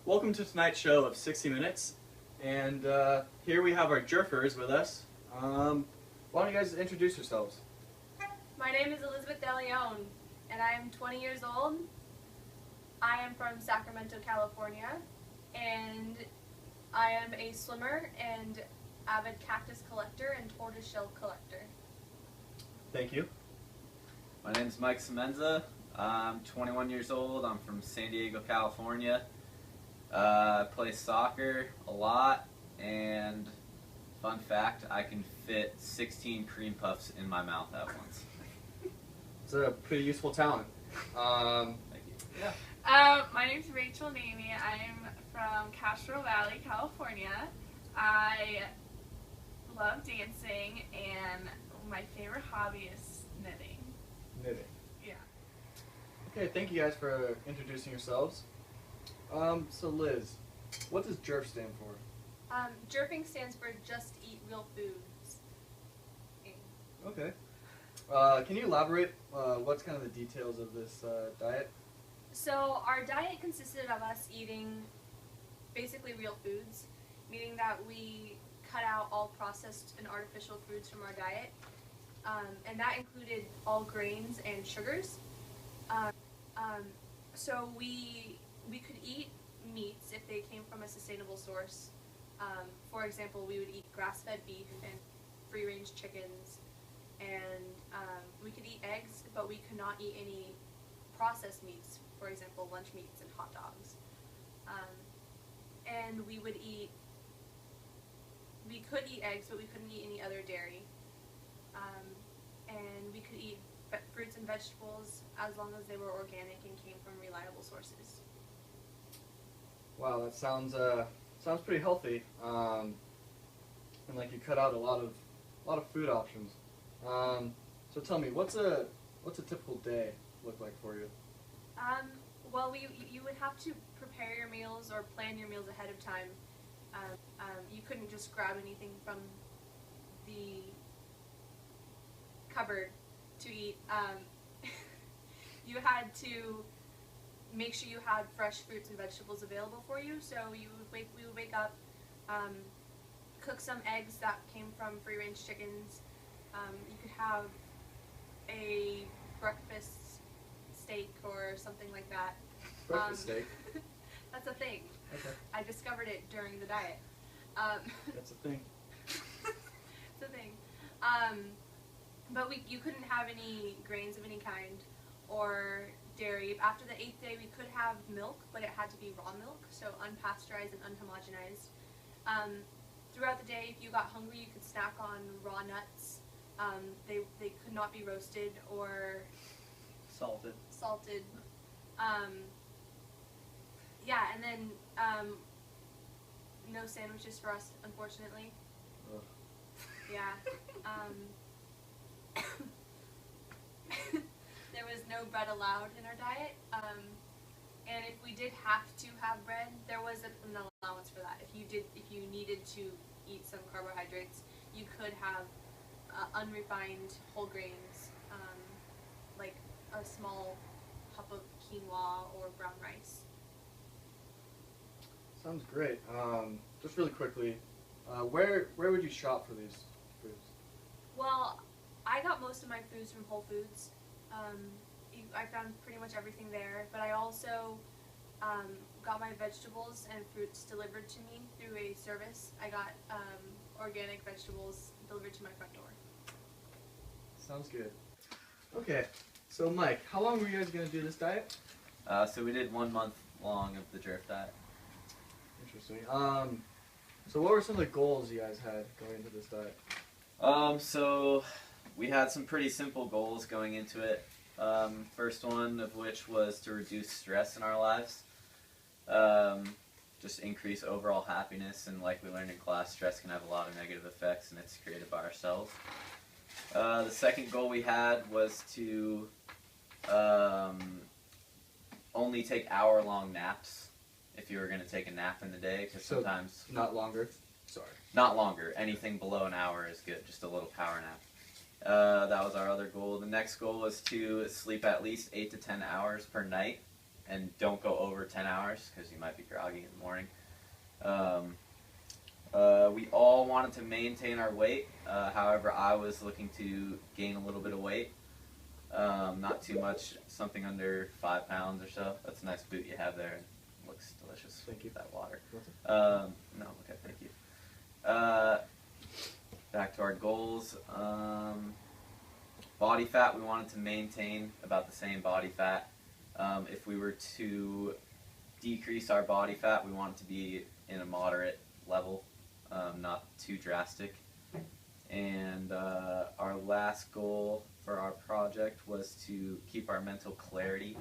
Welcome to tonight's show of 60 Minutes, and here we have our JERFers with us. Why don't you guys introduce yourselves? My name is Elizabeth Deleon, and I am 20 years old. I am from Sacramento, California, and I am a swimmer and avid cactus collector and tortoiseshell collector. Thank you. My name is Mike Semenza. I'm 21 years old. I'm from San Diego, California. I play soccer a lot, and fun fact, I can fit 16 cream puffs in my mouth at once. It's a pretty useful talent. Thank you. Yeah. My name is Rachel Nemy. I'm from Castro Valley, California. I love dancing, and my favorite hobby is knitting. Knitting. Yeah. Okay, thank you guys for introducing yourselves. So Liz, what does JERF stand for? JERFing stands for Just Eat Real Foods. Okay. Can you elaborate what's kind of the details of this diet? So our diet consisted of us eating basically real foods, meaning that we cut out all processed and artificial foods from our diet, and that included all grains and sugars. So we could eat meats if they came from a sustainable source. For example, we would eat grass-fed beef and free-range chickens, and we could eat eggs, but we could not eat any processed meats, for example, lunch meats and hot dogs. And we could eat eggs, but we couldn't eat any other dairy. And we could eat fruits and vegetables as long as they were organic and came from reliable sources. Wow, that sounds pretty healthy. And like you cut out a lot of food options. So tell me, what's a typical day look like for you? Well, you would have to prepare your meals or plan your meals ahead of time. You couldn't just grab anything from the cupboard to eat. You had to make sure you had fresh fruits and vegetables available for you. So we would wake up, cook some eggs that came from free-range chickens. You could have a breakfast steak or something like that. Breakfast steak? That's a thing. Okay. I discovered it during the diet. That's a thing. It's a thing. But you couldn't have any grains of any kind or dairy. After the 8th day, we could have milk, but it had to be raw milk, so unpasteurized and unhomogenized. Throughout the day, if you got hungry, you could snack on raw nuts. They could not be roasted or Salted. Yeah, and then no sandwiches for us, unfortunately. Ugh. Yeah. There was no bread allowed in our diet, and if we did have to have bread, there was an allowance for that. If you needed to eat some carbohydrates, you could have unrefined whole grains, like a small cup of quinoa or brown rice. Sounds great. Just really quickly, where would you shop for these foods? Well, I got most of my foods from Whole Foods. I found pretty much everything there, but I also got my vegetables and fruits delivered to me through a service. I got organic vegetables delivered to my front door. Sounds good. Okay, so Mike, how long were you guys going to do this diet? So we did 1 month long of the JERF diet. Interesting. So what were some of the goals you guys had going into this diet? So we had some pretty simple goals going into it. First one of which was to reduce stress in our lives. Just increase overall happiness, and like we learned in class, stress can have a lot of negative effects, and it's created by ourselves. The second goal we had was to only take hour-long naps if you were going to take a nap in the day, because So, sometimes... Not longer? Sorry. Not longer. Anything below an hour is good, just a little power nap. That was our other goal. The next goal was to sleep at least 8 to 10 hours per night, and don't go over 10 hours because you might be groggy in the morning. We all wanted to maintain our weight. However, I was looking to gain a little bit of weight. Not too much, something under 5 pounds or so. That's a nice boot you have there. It looks delicious. Thank you. That water. No, okay, thank you. Back to our goals. Body fat, we wanted to maintain about the same body fat. If we were to decrease our body fat, we want it to be in a moderate level, not too drastic. And our last goal for our project was to keep our mental clarity,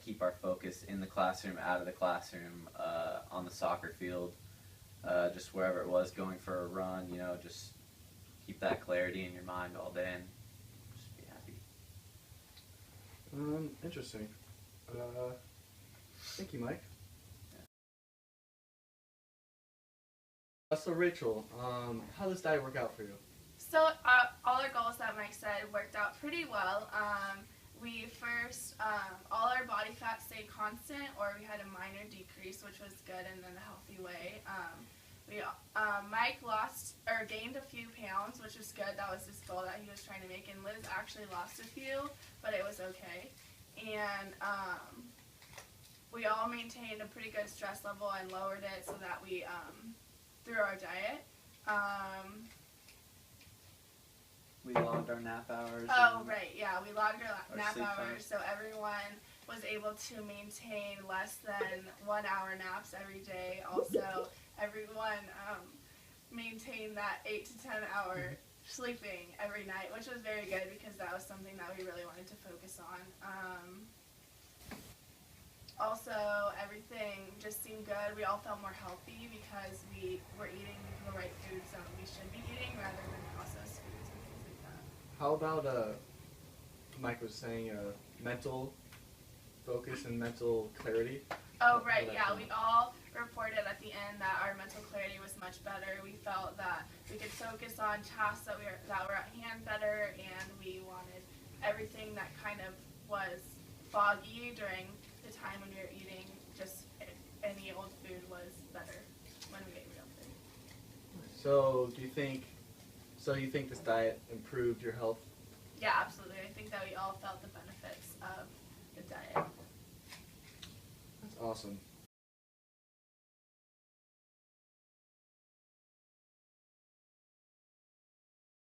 keep our focus in the classroom, out of the classroom, on the soccer field, just wherever it was, going for a run, you know, just keep that clarity in your mind all day and just be happy. Interesting. Thank you, Mike. So Rachel, how does diet work out for you? So all our goals that Mike said worked out pretty well. We first, all our body fat stayed constant, or we had a minor decrease, which was good and in a healthy way. Mike lost or gained a few pounds, which was good. That was his goal that he was trying to make, and Liz actually lost a few, but it was okay. And we all maintained a pretty good stress level and lowered it so that we, through our diet. We logged our nap hours. Oh, right, yeah, we logged our nap sleep hours, so everyone was able to maintain less than 1 hour naps every day. Also, everyone maintained that 8 to 10 hour sleeping every night, which was very good because that was something that we really wanted to focus on. Also, everything just seemed good. We all felt more healthy because we were eating the right foods that we should be eating rather than processed foods and things like that. How about Mike was saying mental focus and mental clarity? Oh, right, yeah. We all reported at the end that our mental clarity was much better. We felt that we could focus on tasks that were at hand better, and we wanted everything that kind of was foggy during the time when we were eating, just any old food was better when we ate real food. So you think this diet improved your health? Yeah, absolutely. I think that we all felt the benefits of the diet. That's awesome.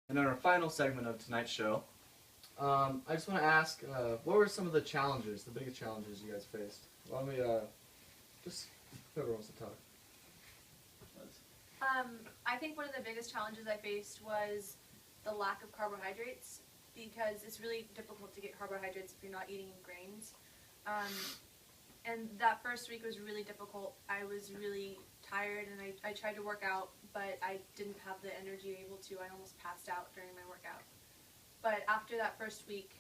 And then our final segment of tonight's show, I just want to ask, what were some of the challenges, the biggest challenges you guys faced? Why don't we, just whoever wants to talk. I think one of the biggest challenges I faced was the lack of carbohydrates, because it's really difficult to get carbohydrates if you're not eating grains. And that first week was really difficult. I was really tired, and I tried to work out, but I didn't have the energy able to. I almost passed out during my workout. But after that first week,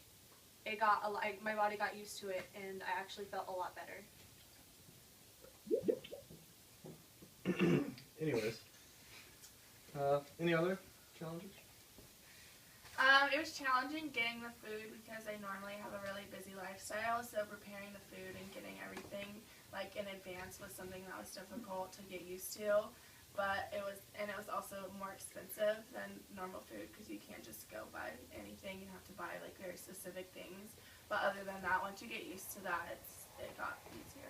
it got my body got used to it, and I actually felt a lot better. Anyways, any other challenges? It was challenging getting the food because I normally have a really busy lifestyle, so preparing the food and getting everything like in advance was something that was difficult to get used to. But it was also more expensive than normal food because you can't just go buy anything. You have to buy like very specific things. But other than that, once you get used to that, it got easier.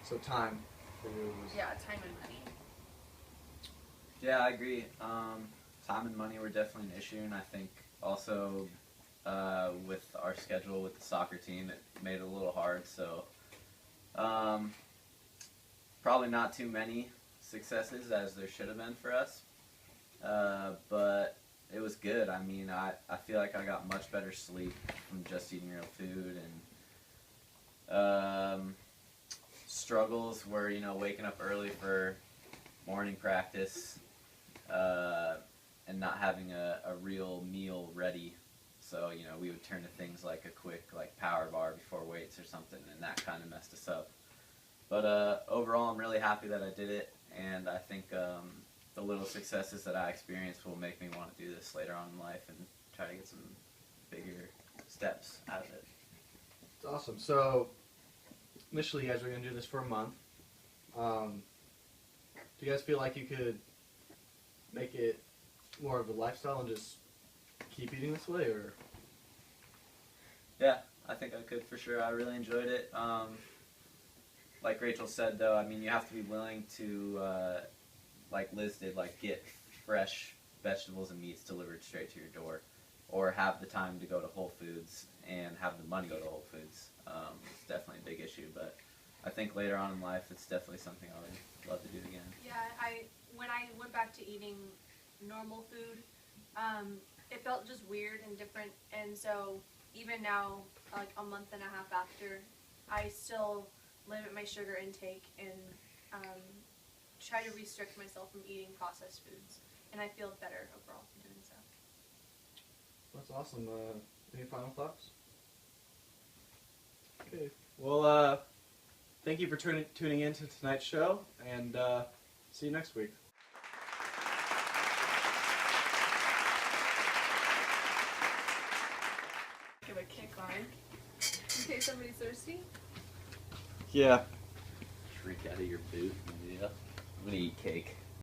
So time for you was... Yeah, time and money. Yeah, I agree. Time and money were definitely an issue, and I think also with our schedule with the soccer team, it made it a little hard. So probably not too many successes as there should have been for us, but it was good. I mean, I feel like I got much better sleep from just eating real food, and struggles were, you know, waking up early for morning practice and not having a real meal ready. So, you know, we would turn to things like a quick like power bar before weights or something, and that kind of messed us up. But overall, I'm really happy that I did it, and I think the little successes that I experienced will make me want to do this later on in life and try to get some bigger steps out of it. It's Awesome. So, initially, you guys are going to do this for a month. Do you guys feel like you could make it more of a lifestyle and just keep eating this way, or? Yeah, I think I could for sure. I really enjoyed it. Like Rachel said, though, I mean, you have to be willing to, like Liz did, like get fresh vegetables and meats delivered straight to your door, or have the time to go to Whole Foods and have the money go to Whole Foods. It's definitely a big issue, but I think later on in life, it's definitely something I would love to do again. Yeah, when I went back to eating normal food, it felt just weird and different, and so even now, like a month and a half after, I still limit my sugar intake and try to restrict myself from eating processed foods, and I feel better overall for doing so. That's awesome. Any final thoughts? Okay. Well, thank you for tuning in to tonight's show, and see you next week. Give a kick line. In case somebody's thirsty. Yeah. Freak out of your boot. Yeah. I'm gonna eat cake.